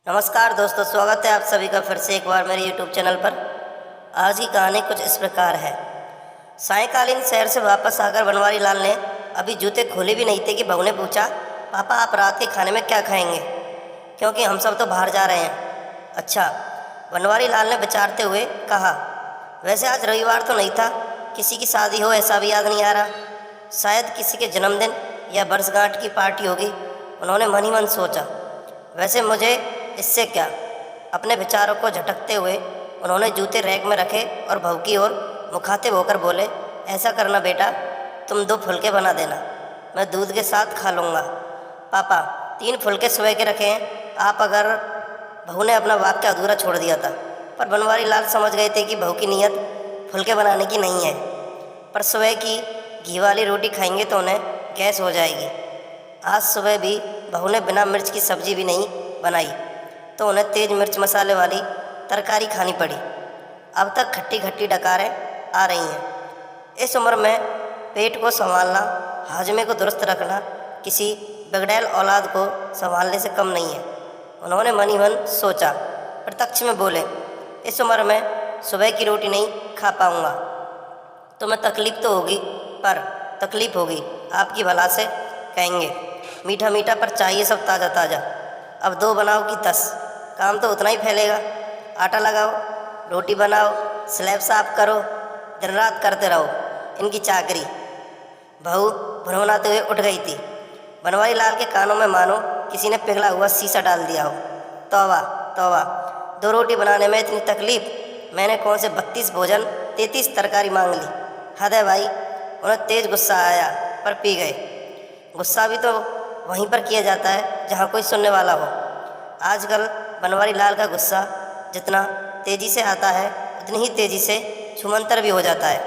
नमस्कार दोस्तों, स्वागत है आप सभी का फिर से एक बार मेरे YouTube चैनल पर। आज की कहानी कुछ इस प्रकार है। सायंकालीन शहर से वापस आकर बनवारी लाल ने अभी जूते खोले भी नहीं थे कि बहू ने पूछा, पापा आप रात के खाने में क्या खाएंगे, क्योंकि हम सब तो बाहर जा रहे हैं। अच्छा, बनवारी लाल ने विचारते हुए कहा, वैसे आज रविवार तो नहीं था, किसी की शादी हो ऐसा भी याद नहीं आ रहा। शायद किसी के जन्मदिन या वर्षगांठ की पार्टी होगी, उन्होंने मन ही मन सोचा। वैसे मुझे इससे क्या। अपने विचारों को झटकते हुए उन्होंने जूते रैक में रखे और बहू की ओर मुखातिब होकर बोले, ऐसा करना बेटा, तुम 2 फुलके बना देना, मैं दूध के साथ खा लूँगा। पापा 3 फुलके सुबह के रखे हैं आप। अगर बहू ने अपना वाक्य अधूरा छोड़ दिया था, पर बनवारी लाल समझ गए थे कि बहू की नीयत फुलके बनाने की नहीं है, पर सुबह की घी वाली रोटी खाएंगे तो उन्हें गैस हो जाएगी। आज सुबह भी बहू ने बिना मिर्च की सब्जी भी नहीं बनाई, तो उन्हें तेज मिर्च मसाले वाली तरकारी खानी पड़ी। अब तक खट्टी खट्टी डकारें आ रही हैं। इस उम्र में पेट को संभालना, हाजमे को दुरुस्त रखना किसी बिगड़ैल औलाद को संभालने से कम नहीं है, उन्होंने मन ही मन सोचा। प्रत्यक्ष में बोले, इस उम्र में सुबह की रोटी नहीं खा पाऊँगा, तुम्हें तकलीफ़ तो होगी, पर तकलीफ़ होगी आपकी भला से कहेंगे। मीठा मीठा पर चाहिए सब ताज़ा ताज़ा। अब 2 बनाओ कि 10, काम तो उतना ही फैलेगा। आटा लगाओ, रोटी बनाओ, स्लैब साफ करो, दिन रात करते रहो इनकी चाकरी। बहू भुनभुनाते हुए उठ गई थी। बनवारी लाल के कानों में मानो किसी ने पिघला हुआ शीशा डाल दिया हो। तौबा तौबा, 2 रोटी बनाने में इतनी तकलीफ, मैंने कौन से 32 भोजन 33 तरकारी मांग ली। हद है भाई। उन्हें तेज गुस्सा आया, पर पी गए। गुस्सा भी तो वहीं पर किया जाता है जहाँ कोई सुनने वाला हो। आजकल बनवारी लाल का गुस्सा जितना तेज़ी से आता है, उतनी ही तेज़ी से छुमंतर भी हो जाता है।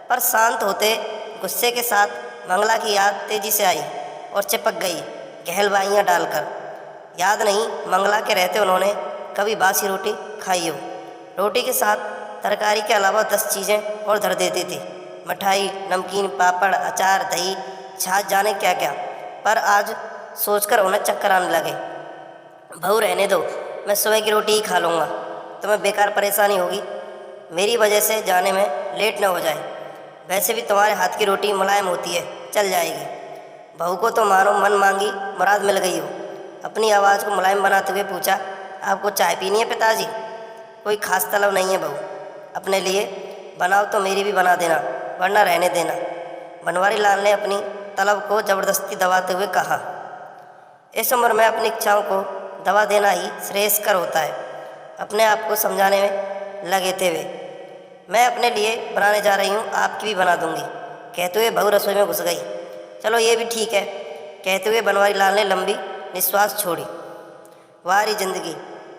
पर शांत होते गुस्से के साथ मंगला की याद तेज़ी से आई और चिपक गई गहलबाइयाँ डालकर। याद नहीं मंगला के रहते उन्होंने कभी बासी रोटी खाई हो। रोटी के साथ तरकारी के अलावा 10 चीज़ें और धर देती थी, मिठाई, नमकीन, पापड़, अचार, दही, छाछ, जाने क्या क्या। पर आज सोचकर उन्हें चक्कर आने लगे। बहू रहने दो, मैं सुबह की रोटी ही खा लूँगा, तुम्हें बेकार परेशानी होगी, मेरी वजह से जाने में लेट न हो जाए। वैसे भी तुम्हारे हाथ की रोटी मुलायम होती है, चल जाएगी। बहू को तो मानो मन मांगी मुराद मिल गई हो। अपनी आवाज़ को मुलायम बनाते हुए पूछा, आपको चाय पीनी है पिताजी? कोई खास तलब नहीं है बहू, अपने लिए बनाओ तो मेरी भी बना देना, वरना रहने देना। बनवारी लाल ने अपनी तलब को ज़बरदस्ती दबाते हुए कहा। इस उम्र में अपनी इच्छाओं को दबा देना ही श्रेयस्कर होता है। अपने आप को समझाने में लगे थे वे। मैं अपने लिए बनाने जा रही हूँ, आपकी भी बना दूँगी, कहते हुए बहू रसोई में घुस गई। चलो ये भी ठीक है, कहते हुए बनवारी लाल ने लंबी निश्वास छोड़ी। वारी जिंदगी,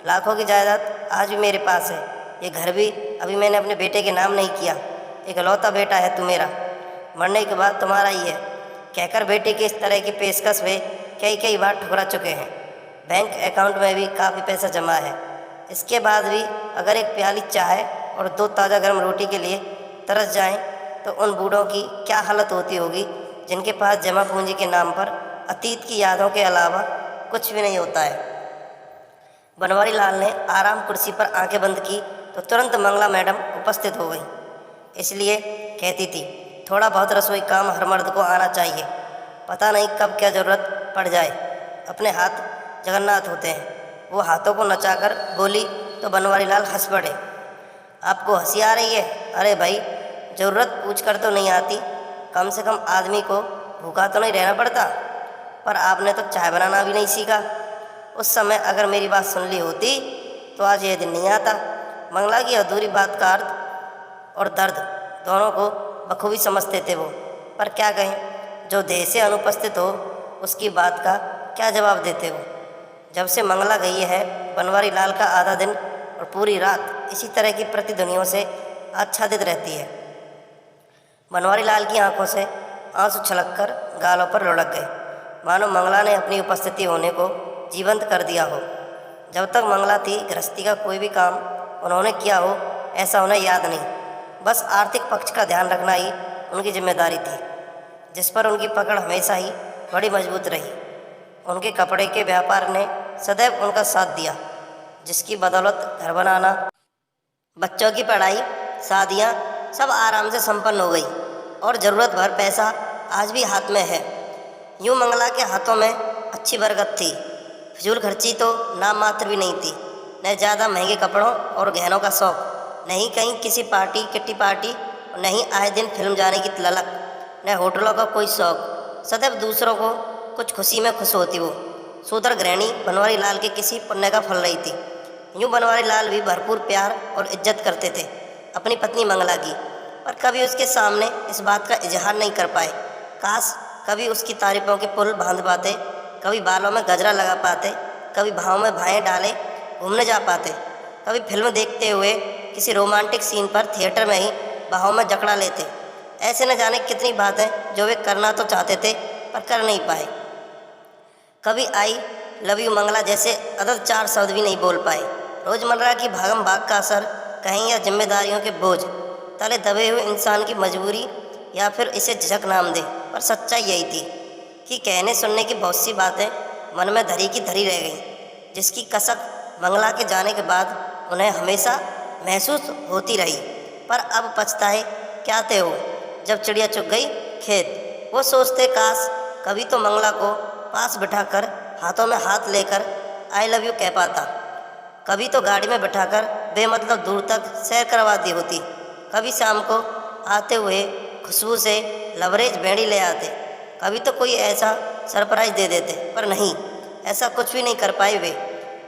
लाखों की जायदाद आज भी मेरे पास है, ये घर भी अभी मैंने अपने बेटे के नाम नहीं किया। इकलौता बेटा है तू मेरा, मरने के बाद तुम्हारा ही है, कहकर बेटे की इस तरह की पेशकश वे कई बार ठुकरा चुके हैं। बैंक अकाउंट में भी काफ़ी पैसा जमा है। इसके बाद भी अगर एक प्याली चाय और 2 ताज़ा गर्म रोटी के लिए तरस जाएं, तो उन बूढ़ों की क्या हालत होती होगी जिनके पास जमा पूंजी के नाम पर अतीत की यादों के अलावा कुछ भी नहीं होता है। बनवारी लाल ने आराम कुर्सी पर आंखें बंद की तो तुरंत मंगला मैडम उपस्थित हो गई। इसलिए कहती थी, थोड़ा बहुत रसोई काम हर मर्द को आना चाहिए, पता नहीं कब क्या ज़रूरत पड़ जाए। अपने हाथ जगन्नाथ होते हैं। वो हाथों को नचाकर बोली तो बनवारी लाल हंस पड़े। आपको हंसी आ रही है? अरे भाई, ज़रूरत पूछ कर तो नहीं आती, कम से कम आदमी को भूखा तो नहीं रहना पड़ता। पर आपने तो चाय बनाना भी नहीं सीखा। उस समय अगर मेरी बात सुन ली होती तो आज ये दिन नहीं आता। मंगला की अधूरी बात का अर्थ और दर्द दोनों को बखूबी समझते थे वो। पर क्या कहें, जो देह से अनुपस्थित हो उसकी बात का क्या जवाब देते हो। जब से मंगला गई है, बनवारी लाल का आधा दिन और पूरी रात इसी तरह की प्रतिध्वनियों से आच्छादित रहती है। बनवारी लाल की आंखों से आंसू छलककर गालों पर लुढ़क गए, मानो मंगला ने अपनी उपस्थिति होने को जीवंत कर दिया हो। जब तक मंगला थी, गृहस्थी का कोई भी काम उन्होंने किया हो ऐसा उन्हें याद नहीं। बस आर्थिक पक्ष का ध्यान रखना ही उनकी जिम्मेदारी थी, जिस पर उनकी पकड़ हमेशा ही बड़ी मजबूत रही। उनके कपड़े के व्यापार ने सदैव उनका साथ दिया, जिसकी बदौलत घर बनाना, बच्चों की पढ़ाई, शादियाँ सब आराम से संपन्न हो गई और ज़रूरत भर पैसा आज भी हाथ में है। यूँ मंगला के हाथों में अच्छी बरकत थी। फिजूल खर्ची तो नाम मात्र भी नहीं थी। न ज़्यादा महंगे कपड़ों और गहनों का शौक़, नहीं कहीं किसी पार्टी किट्टी पार्टी, नहीं आए दिन फिल्म जाने की ललक, न होटलों का कोई शौक़। सदैव दूसरों को कुछ खुशी में खुश होती वो शूद्र गृहिणी बनवारी लाल के किसी पुण्य का फल रही थी। यूँ बनवारी लाल भी भरपूर प्यार और इज्जत करते थे अपनी पत्नी मंगला की, पर कभी उसके सामने इस बात का इजहार नहीं कर पाए। काश कभी उसकी तारीफों के पुल बांध पाते, कभी बालों में गजरा लगा पाते, कभी भाव में भाएँ डाले घूमने जा पाते, कभी फिल्म देखते हुए किसी रोमांटिक सीन पर थिएटर में ही बाहों में जकड़ा लेते। ऐसे न जाने कितनी बातें जो वे करना तो चाहते थे पर कर नहीं पाए। कभी आई लव यू मंगला जैसे अदद 4 शब्द भी नहीं बोल पाए। रोज़मर्रा की भागम भाग का असर कहीं या जिम्मेदारियों के बोझ तले दबे हुए इंसान की मजबूरी, या फिर इसे झिझक नाम दे, पर सच्चाई यही थी कि कहने सुनने की बहुत सी बातें मन में धरी की धरी रह गईं, जिसकी कसक मंगला के जाने के बाद उन्हें हमेशा महसूस होती रही। पर अब पछताए क्या थे वो, जब चिड़िया चुग गई खेत। वो सोचते काश कभी तो मंगला को पास बिठाकर हाथों में हाथ लेकर आई लव यू कह पाता, कभी तो गाड़ी में बिठाकर बेमतलब दूर तक सैर करवा दी होती, कभी शाम को आते हुए खुशबू से लवरेज बेड़ी ले आते, कभी तो कोई ऐसा सरप्राइज दे देते। पर नहीं, ऐसा कुछ भी नहीं कर पाए वे।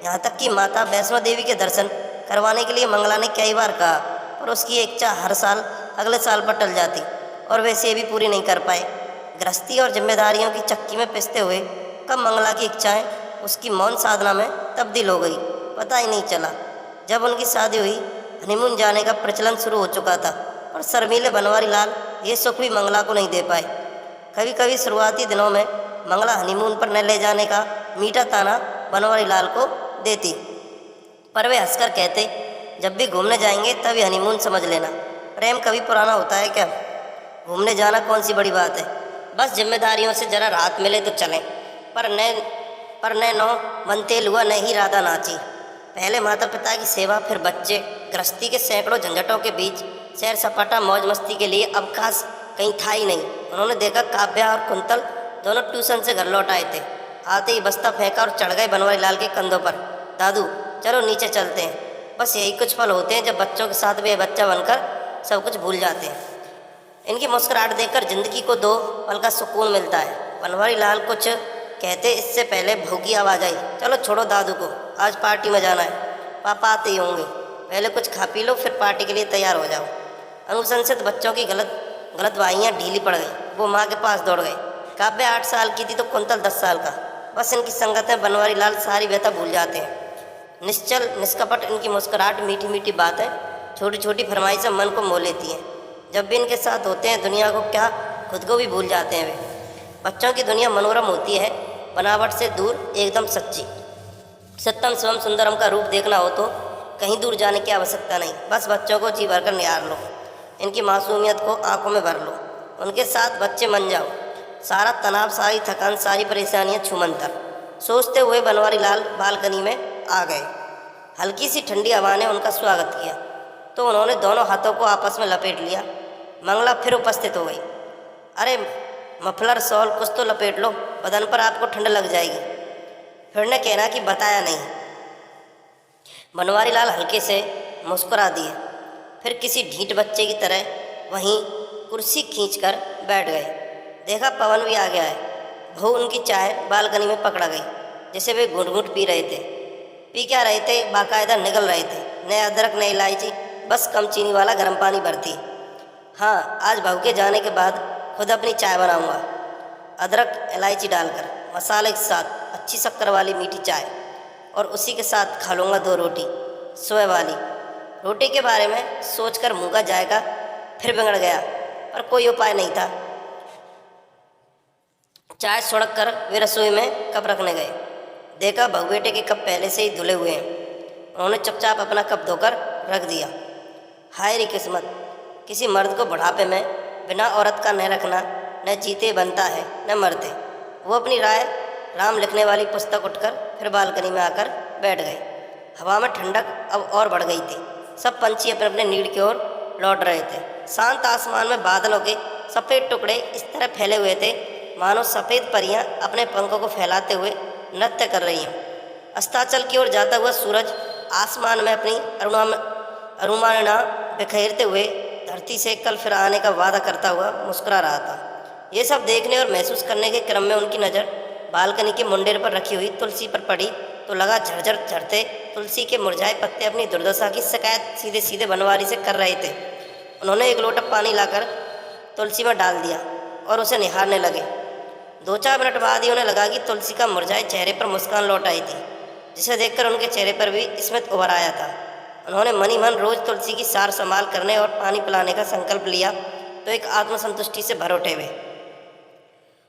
यहाँ तक कि माता वैष्णो देवी के दर्शन करवाने के लिए मंगला ने कई बार कहा, पर उसकी इच्छा हर साल अगले साल पर टल जाती और वे इसे भी पूरी नहीं कर पाए। गृहस्थी और जिम्मेदारियों की चक्की में पिसते हुए कब मंगला की इच्छाएं उसकी मौन साधना में तब्दील हो गई, पता ही नहीं चला। जब उनकी शादी हुई, हनीमून जाने का प्रचलन शुरू हो चुका था, और शर्मीले बनवारी लाल ये सुख भी मंगला को नहीं दे पाए। कभी कभी शुरुआती दिनों में मंगला हनीमून पर न ले जाने का मीठा ताना बनवारी लाल को देती, पर वे हंसकर कहते, जब भी घूमने जाएंगे तभी हनीमून समझ लेना। प्रेम कभी पुराना होता है क्या? घूमने जाना कौन सी बड़ी बात है, बस जिम्मेदारियों से जरा राहत मिले तो चलें। पर न नो मन तेल हुआ, न ही राधा नाची। पहले माता पिता की सेवा, फिर बच्चे, गृहस्थी के सैकड़ों झंझटों के बीच सैर सपाटा मौज मस्ती के लिए अवकाश कहीं था ही नहीं। उन्होंने देखा काव्या और कुंतल दोनों ट्यूशन से घर लौट आए थे। आते ही बस्ता फेंका और चढ़ गए बनवारी लाल के कंधों पर। दादू चलो नीचे चलते हैं। बस यही कुछ पल होते हैं जब बच्चों के साथ वे बच्चा बनकर सब कुछ भूल जाते हैं। इनकी मुस्कुराहट देखकर जिंदगी को 2 पल का सुकून मिलता है। बनवारी लाल कुछ कहते इससे पहले बहू की आवाज़ आई, चलो छोड़ो दादू को, आज पार्टी में जाना है। पापा आते ही होंगे, पहले कुछ खा पी लो फिर पार्टी के लिए तैयार हो जाओ। अनुशंसित बच्चों की गलतवाहियाँ ढीली पड़ गई। वो माँ के पास दौड़ गए। काव्या 8 साल की थी तो कुंतल 10 साल का। बस इनकी संगत में बनवारी लाल सारी व्यथा भूल जाते हैं। निश्चल निष्कपट इनकी मुस्कुराहट, मीठी मीठी बातें, छोटी छोटी फरमाइशें मन को मोह लेती हैं। जब भी इनके साथ होते हैं दुनिया को क्या खुद को भी भूल जाते हैं वे। बच्चों की दुनिया मनोरम होती है, बनावट से दूर, एकदम सच्ची। सत्यम शिवम सुंदरम का रूप देखना हो तो कहीं दूर जाने की आवश्यकता नहीं, बस बच्चों को जी भरकर निहार लो, इनकी मासूमियत को आंखों में भर लो, उनके साथ बच्चे मन जाओ। सारा तनाव, सारी थकान, सारी परेशानियां छूमंतर। सोचते हुए बनवारी लाल बालकनी में आ गए। हल्की सी ठंडी हवा ने उनका स्वागत किया तो उन्होंने दोनों हाथों को आपस में लपेट लिया। मंगला फिर उपस्थित हो गई। अरे मफलर शॉल कुछ तो लपेट लो, बदन पर आपको ठंड लग जाएगी। फिर ने कहना कि बताया नहीं। बनवारी लाल हल्के से मुस्कुरा दिए, फिर किसी ढीठ बच्चे की तरह वहीं कुर्सी खींचकर बैठ गए। देखा पवन भी आ गया है। बहू उनकी चाय बालकनी में पकड़ा गई, जिसे वे घूंट घूंट पी रहे थे। पी क्या रहे थे, बाकायदा निगल रहे थे। न अदरक न इलायची, बस कम चीनी वाला गर्म पानी भरती। हाँ, आज बहू के जाने के बाद खुद अपनी चाय बनाऊंगा, अदरक इलायची डालकर, मसाले के साथ, अच्छी शक्कर वाली मीठी चाय, और उसी के साथ खा लूँगा 2 रोटी, सोए वाली। रोटी के बारे में सोचकर मुँह का जायका फिर बिगड़ गया, पर कोई उपाय नहीं था। चाय सुड़क कर वे रसोई में कप रखने गए। देखा बहू बेटे के कप पहले से ही धुले हुए हैं। उन्होंने चुपचाप अपना कप धोकर रख दिया। हाय री किस्मत, किसी मर्द को बुढ़ापे में बिना औरत का न रखना न जीते बनता है न मरते। वो अपनी राय राम लिखने वाली पुस्तक उठकर फिर बालकनी में आकर बैठ गए। हवा में ठंडक अब और बढ़ गई थी। सब पंछी अपने अपने नीड की ओर लौट रहे थे। शांत आसमान में बादलों के सफ़ेद टुकड़े इस तरह फैले हुए थे मानो सफ़ेद परियां अपने पंखों को फैलाते हुए नृत्य कर रही हों। अस्ताचल की ओर जाता हुआ सूरज आसमान में अपनी अरुणाना बिखेरते हुए धरती से कल फिर आने का वादा करता हुआ मुस्कुरा रहा था। ये सब देखने और महसूस करने के क्रम में उनकी नज़र बालकनी के मुंडेर पर रखी हुई तुलसी पर पड़ी तो लगा झरझर झरते तुलसी के मुरझाए पत्ते अपनी दुर्दशा की शिकायत सीधे सीधे बनवारी से कर रहे थे। उन्होंने एक लोटा पानी लाकर तुलसी में डाल दिया और उसे निहारने लगे। 2-4 मिनट बाद ही उन्हें लगा कि तुलसी का मुरझाए चेहरे पर मुस्कान लौट आई थी, जिसे देखकर उनके चेहरे पर भी स्मित उभर आया था। उन्होंने मन ही मन रोज तुलसी की सार संभाल करने और पानी पिलाने का संकल्प लिया तो एक आत्मसंतुष्टि से भर उठे वे।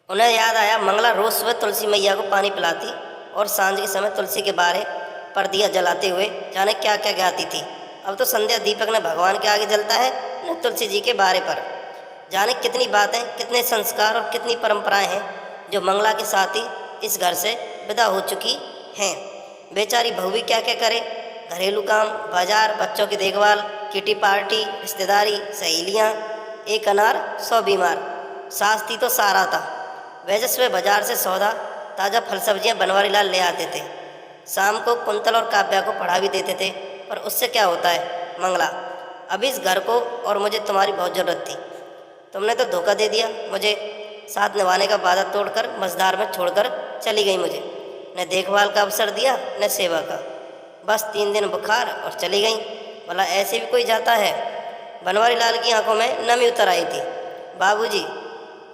उन्हें याद आया मंगला रोज सुबह तुलसी मैया को पानी पिलाती और सांझ के समय तुलसी के बारे पर दिया जलाते हुए जाने क्या क्या गाती थी। अब तो संध्या दीपक न भगवान के आगे जलता है न तुलसी जी के बारे पर। जाने कितनी बातें, कितने संस्कार और कितनी परंपराएं हैं जो मंगला के साथ ही इस घर से विदा हो चुकी हैं। बेचारी बहू भी क्या क्या करे, घरेलू काम, बाजार, बच्चों की देखभाल, किटी पार्टी, रिश्तेदारी, सहेलियाँ, एक अनार 100 बीमार। सास थी तो सारा था। वैसे सुबह बाजार से सौदा, ताज़ा फल सब्जियाँ बनवारी लाल ले आते थे। शाम को कुंतल और काव्या को पढ़ा भी देते थे। पर उससे क्या होता है मंगला, अभी इस घर को और मुझे तुम्हारी बहुत ज़रूरत थी। तुमने तो धोखा दे दिया मुझे, साथ निभाने का वादा तोड़कर मझधार में छोड़कर चली गई मुझे। न देखभाल का अवसर दिया न सेवा का, बस 3 दिन बुखार और चली गई। भला ऐसे भी कोई जाता है? बनवारी लाल की आंखों में नमी उतर आई थी। बाबूजी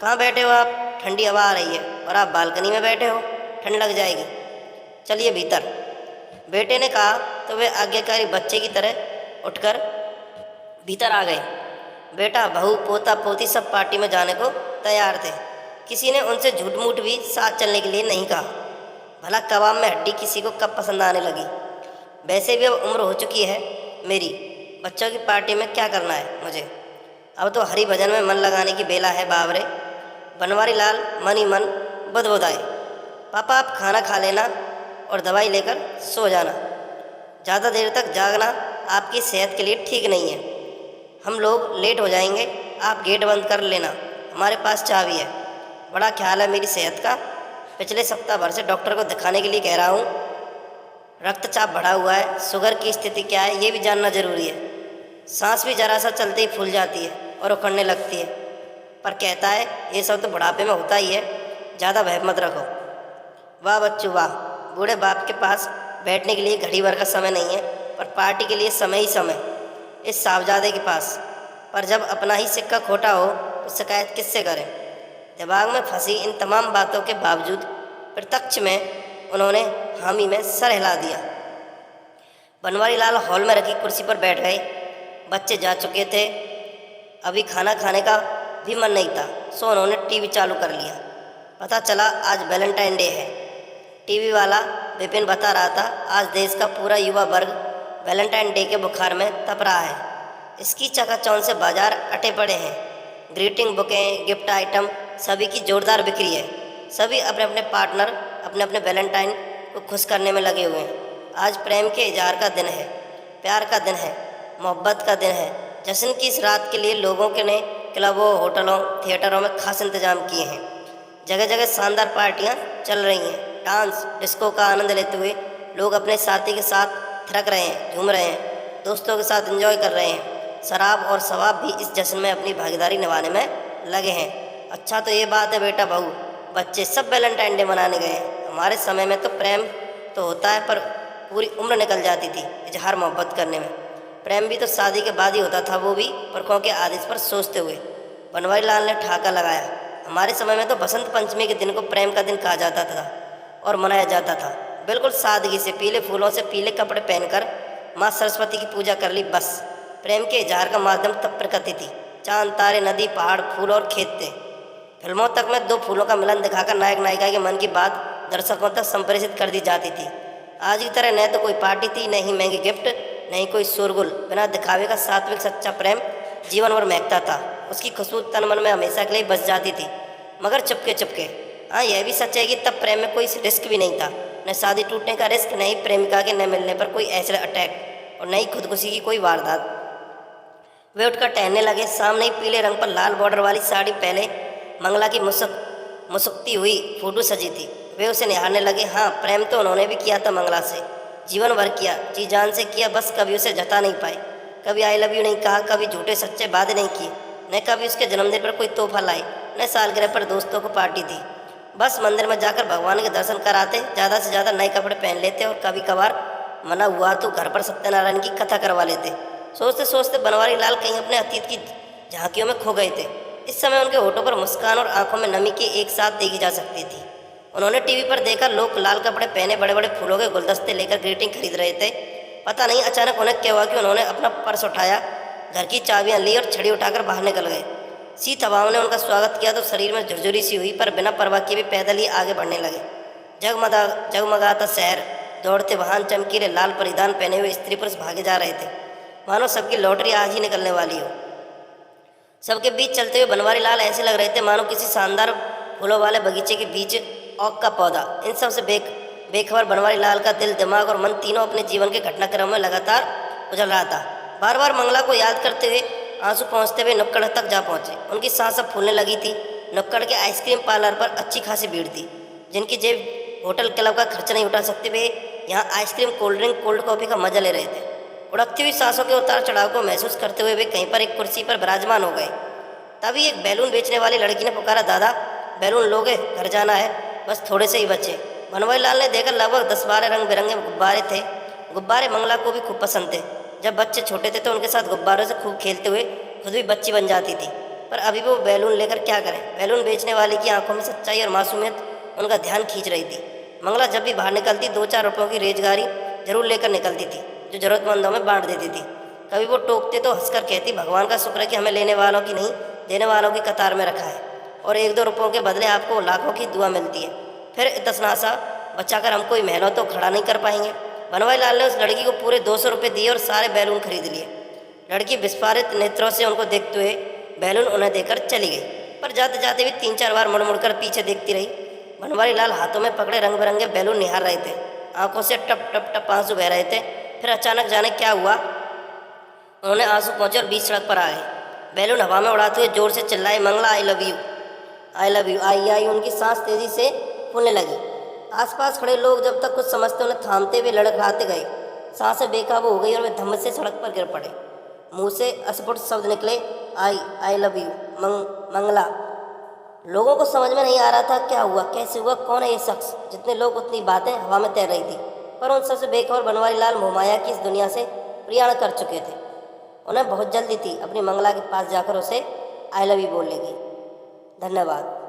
कहाँ बैठे हो आप? ठंडी हवा आ रही है और आप बालकनी में बैठे हो, ठंड लग जाएगी, चलिए भीतर। बेटे ने कहा तो वे आज्ञाकारी बच्चे की तरह उठकर भीतर आ गए। बेटा, बहू, पोता पोती सब पार्टी में जाने को तैयार थे। किसी ने उनसे झूठ मूठ भी साथ चलने के लिए नहीं कहा। भला कबाब में हड्डी किसी को कब पसंद आने लगी। वैसे भी अब उम्र हो चुकी है मेरी, बच्चों की पार्टी में क्या करना है मुझे। अब तो हरि भजन में मन लगाने की बेला है बाबरे। बनवारी लाल मन ही मन बुदबुदाए। पापा आप खाना खा लेना और दवाई लेकर सो जाना। ज़्यादा देर तक जागना आपकी सेहत के लिए ठीक नहीं है। हम लोग लेट हो जाएंगे, आप गेट बंद कर लेना, हमारे पास चाबी है। बड़ा ख्याल है मेरी सेहत का। पिछले सप्ताह भर से डॉक्टर को दिखाने के लिए कह रहा हूँ। रक्तचाप बढ़ा हुआ है, शुगर की स्थिति क्या है ये भी जानना जरूरी है। सांस भी जरा सा चलते ही फूल जाती है और उखड़ने लगती है। पर कहता है ये सब तो बुढ़ापे में होता ही है, ज़्यादा भय मत रखो। वाह बच्चू वाह, बूढ़े बाप के पास बैठने के लिए घड़ी भर का समय नहीं है, पर पार्टी के लिए समय ही समय इस साहबजादे के पास। पर जब अपना ही सिक्का खोटा हो तो शिकायत किससे करें। दिमाग में फंसी इन तमाम बातों के बावजूद प्रत्यक्ष में उन्होंने हामी में सर हिला दिया। बनवारी लाल हॉल में रखी कुर्सी पर बैठ गए। बच्चे जा चुके थे, अभी खाना खाने का भी मन नहीं था, सो उन्होंने टीवी चालू कर लिया। पता चला आज वैलेंटाइन डे है। टीवी वाला विपिन बता रहा था आज देश का पूरा युवा वर्ग वैलेंटाइन डे के बुखार में तप रहा है। इसकी चकाचौंध से बाजार अटे पड़े हैं। ग्रीटिंग बुकें, गिफ्ट आइटम सभी की जोरदार बिक्री है। सभी अपने अपने पार्टनर, अपने अपने वैलेंटाइन को खुश करने में लगे हुए हैं। आज प्रेम के इजहार का दिन है, प्यार का दिन है, मोहब्बत का दिन है। जश्न की इस रात के लिए लोगों के ने क्लबों, होटलों, थिएटरों में खास इंतजाम किए हैं। जगह जगह शानदार पार्टियां चल रही हैं। डांस, डिस्को का आनंद लेते हुए लोग अपने साथी के साथ थिरक रहे हैं, झूम रहे हैं, दोस्तों के साथ एंजॉय कर रहे हैं। शराब और शवाब भी इस जश्न में अपनी भागीदारी निभाने में लगे हैं। अच्छा तो ये बात है बेटा, बहू बच्चे सब वैलेंटाइन डे मनाने गए हैं। हमारे समय में तो प्रेम तो होता है, पर पूरी उम्र निकल जाती थी इजहार मोहब्बत करने में। प्रेम भी तो शादी के बाद ही होता था, वो भी पुरखों के आदेश पर सोचते हुए। बनवारी लाल ने ठहाका लगाया। हमारे समय में तो बसंत पंचमी के दिन को प्रेम का दिन कहा जाता था और मनाया जाता था। बिल्कुल सादगी से, पीले फूलों से पीले कपड़े पहनकर माँ सरस्वती की पूजा कर ली, बस। प्रेम के इजहार का माध्यम तब प्रकृति थी। चांद, तारे, नदी, पहाड़, फूल और खेत थे। फिल्मों तक में 2 फूलों का मिलन दिखाकर नायक नायिका के मन की बात दर्शकों तक संप्रेषित कर दी जाती थी। आज की तरह न तो कोई पार्टी थी, न ही महंगे गिफ्ट, नहीं कोई शोरगुल। बिना दिखावे का सात्विक सच्चा प्रेम जीवन भर महकता था। उसकी खुशबू तन मन में हमेशा के लिए बस जाती थी, मगर चुपके चुपके। हाँ, यह भी सच है कि तब प्रेम में कोई रिस्क भी नहीं था, न शादी टूटने का रिस्क, न ही प्रेमिका के न मिलने पर कोई ऐसा अटैक और न ही खुदकुशी की कोई वारदात। वे उठकर टहलने लगे। सामने ही पीले रंग पर लाल बॉर्डर वाली साड़ी पहले मंगला की मुसुकती हुई फोटो सजी थी। वे उसे निहारने लगे। हाँ, प्रेम तो उन्होंने भी किया था मंगला से, जीवन भर किया, जी जान से किया, बस कभी उसे जता नहीं पाए। कभी आई लव यू नहीं कहा, कभी झूठे सच्चे वादे नहीं किए, न कभी उसके जन्मदिन पर कोई तोहफा लाई, न सालगिरह पर दोस्तों को पार्टी दी। बस मंदिर में जाकर भगवान के दर्शन कराते, ज़्यादा से ज़्यादा नए कपड़े पहन लेते और कभी कभार मना हुआ तो घर पर सत्यनारायण की कथा करवा लेते। सोचते सोचते बनवारी लाल कहीं अपने अतीत की झांकियों में खो गए थे। इस समय उनके होठों पर मुस्कान और आंखों में नमी की एक साथ देखी जा सकती थी। उन्होंने टीवी पर देखा, लोग लाल कपड़े पहने बड़े बड़े फूलों के गुलदस्ते लेकर ग्रीटिंग खरीद रहे थे। पता नहीं अचानक उन्हें क्या हुआ कि उन्होंने अपना पर्स उठाया, घर की चाबियां ली और छड़ी उठाकर बाहर निकल गए। शीत हवाओं ने उनका स्वागत किया तो शरीर में झुरझुरी सी हुई, पर बिना परवाह किए भी पैदल ही आगे बढ़ने लगे। जगमगाता शहर, दौड़ते वाहन, चमकीले लाल परिधान पहने हुए स्त्री पुरुष भागे जा रहे थे, मानो सबकी लॉटरी आज ही निकलने वाली हो। सबके बीच चलते हुए बनवारी लाल ऐसे लग रहे थे मानो किसी शानदार फूलों वाले बगीचे के बीच ओक का पौधा। इन सब से बेखबर बनवारी लाल का दिल, दिमाग और मन तीनों अपने जीवन के घटनाक्रम में लगातार उजल रहा था। बार बार मंगला को याद करते हुए आंसू पहुँचते हुए नुक्कड़ तक जा पहुँचे। उनकी सांस अब फूलने लगी थी। नुक्कड़ के आइसक्रीम पार्लर पर अच्छी खासी भीड़ थी। जिनकी जेब होटल क्लब का खर्च नहीं उठा सकते, वे यहाँ ice cream, cold drink, cold coffee का मजा ले रहे थे। उड़कती हुई सांसों के उतार चढ़ाव को महसूस करते हुए वे कहीं पर एक कुर्सी पर विराजमान हो गए। तभी एक बैलून बेचने वाली लड़की ने पुकारा, दादा बैलून लोगे? घर जाना है, बस थोड़े से ही बचे। बनवारी लाल ने देखा लगभग 10-12 रंग बिरंगे गुब्बारे थे। गुब्बारे मंगला को भी खूब पसंद थे। जब बच्चे छोटे थे तो उनके साथ गुब्बारों से खूब खेलते हुए खुद भी बच्ची बन जाती थी। पर अभी वो बैलून लेकर क्या करें? बैलून बेचने वाले की आंखों में सच्चाई और मासूमियत उनका ध्यान खींच रही थी। मंगला जब भी बाहर निकलती 2-4 रुपयों की रेजगारी जरूर लेकर निकलती थी, जो जरूरतमंदों में बांट देती थी। कभी वो टोकते तो हंसकर कहती, भगवान का शुक्र है कि हमें लेने वालों की नहीं, देने वालों की कतार में रखा है, और 1-2 रुपयों के बदले आपको लाखों की दुआ मिलती है। फिर इतना बचाकर हम कोई महलों तो खड़ा नहीं कर पाएंगे। बनवारी लाल ने उस लड़की को पूरे 200 रुपये दिए और सारे बैलून खरीद लिए। लड़की विस्फारित नेत्रों से उनको देखते हुए बैलून उन्हें देकर चली गई, पर जाते जाते भी 3-4 बार मुड़ मुड़कर पीछे देखती रही। बनवारी लाल हाथों में पकड़े रंग बिरंगे बैलून निहार रहे थे। आंखों से टप टप टप आंसू बह रहे थे। फिर अचानक जाने क्या हुआ, उन्होंने आंसू पहुँचे और बीच सड़क पर आ गए। बैलून हवा में उड़ाते हुए जोर से चिल्लाए, Mangala I love you, I love you. आई आई उनकी सांस तेजी से फूलने लगी। आसपास खड़े लोग जब तक कुछ समझते उन्हें थामते हुए लड़खड़ाते गए। सांसें बेकाबू हो गई और वे धम्म से सड़क पर गिर पड़े। मुंह से अस्फुट शब्द निकले, आई लव यू, मंगला। लोगों को समझ में नहीं आ रहा था क्या हुआ, कैसे हुआ, कौन है ये शख्स। जितने लोग उतनी बातें हवा में तैर रही थी, पर उन सबसे बेखबर बनवारी लाल मोहमाया की इस दुनिया से प्रयाण कर चुके थे। उन्हें बहुत जल्दी थी अपनी मंगला के पास जाकर उसे आई लव यू बोलने की। धन्यवाद।